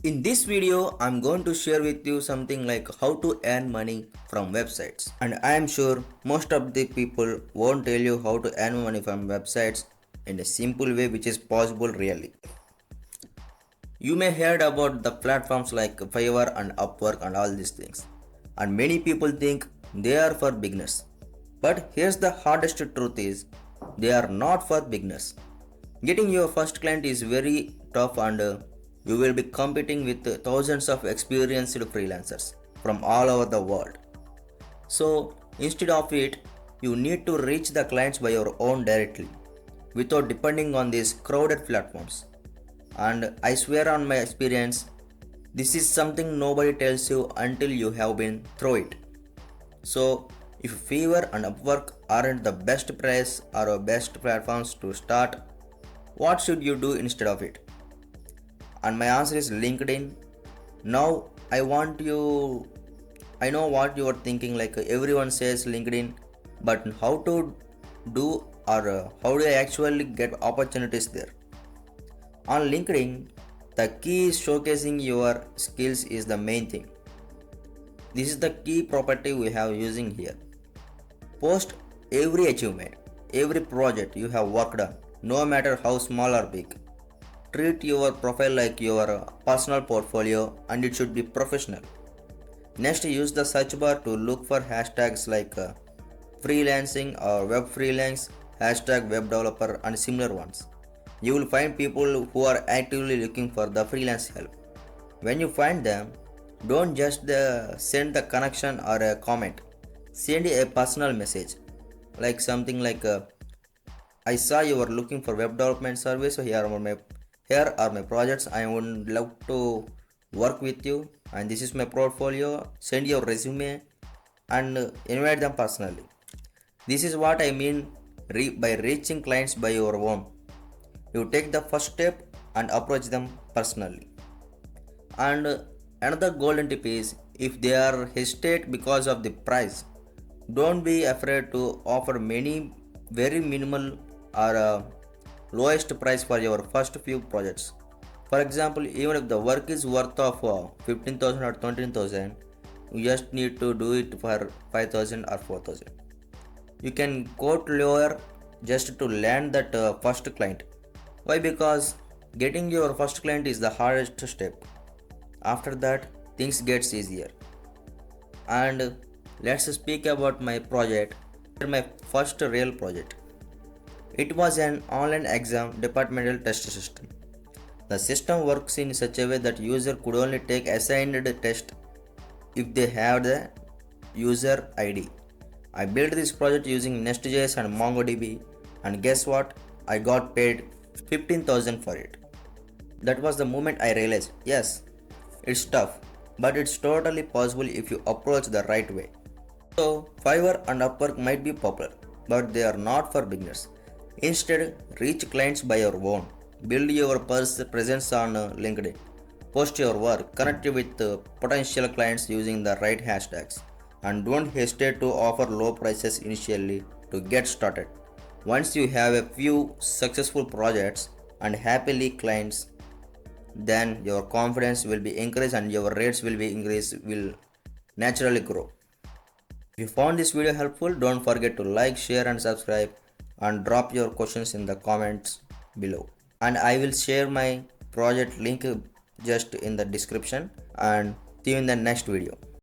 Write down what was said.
In this video, I'm going to share with you something like how to earn money from websites. And I am sure most of the people won't tell you how to earn money from websites in a simple way which is possible really. You may heard about the platforms like Fiverr and Upwork and all these things. And many people think they are for beginners. But here's the hardest truth is they are not for beginners. Getting your first client is very tough and you will be competing with thousands of experienced freelancers from all over the world. So instead of it, you need to reach the clients by your own directly without depending on these crowded platforms. And I swear on my experience, this is something nobody tells you until you have been through it. So if Fiverr and Upwork aren't the best price or best platforms to start, what should you do instead of it? And my answer is LinkedIn. Now I know what you are thinking, like everyone says LinkedIn, but how to do or how do I actually get opportunities there? On LinkedIn, the key is showcasing your skills is the main thing. This is the key property we have using here. Post every achievement, every project you have worked on, no matter how small or big. Treat your profile like your personal portfolio and it should be professional. Next, use the search bar to look for hashtags like freelancing or web freelance, hashtag web developer and similar ones. You will find people who are actively looking for the freelance help. When you find them, don't just send the connection or a comment. Send a personal message like something like I saw you were looking for web development service, so here are my projects. I would love to work with you and this is my portfolio. Send your resume and invite them personally. This is what I mean by reaching clients by your own. You take the first step and approach them personally. And another golden tip is if they are hesitate because of the price, don't be afraid to offer many very minimal or lowest price for your first few projects. For example, even if the work is worth of 15,000 or 20,000, you just need to do it for 5,000 or 4,000. You can quote lower just to land that first client. Why? Because getting your first client is the hardest step. After that, things gets easier. And let's speak about my project. My first real project. It was an online exam departmental test system. The system works in such a way that user could only take assigned test if they have the user ID. I built this project using Next.js and MongoDB and guess what? I got paid 15,000 for it. That was the moment I realized, yes, it's tough, but it's totally possible if you approach the right way. So, Fiverr and Upwork might be popular, but they are not for beginners. Instead, reach clients by your own. Build your presence on LinkedIn. Post your work. Connect with potential clients using the right hashtags. And don't hesitate to offer low prices initially to get started. Once you have a few successful projects and happily clients, then your confidence will be increased and your rates will naturally grow. If you found this video helpful, don't forget to like, share and subscribe and drop your questions in the comments below. And I will share my project link just in the description and see you in the next video.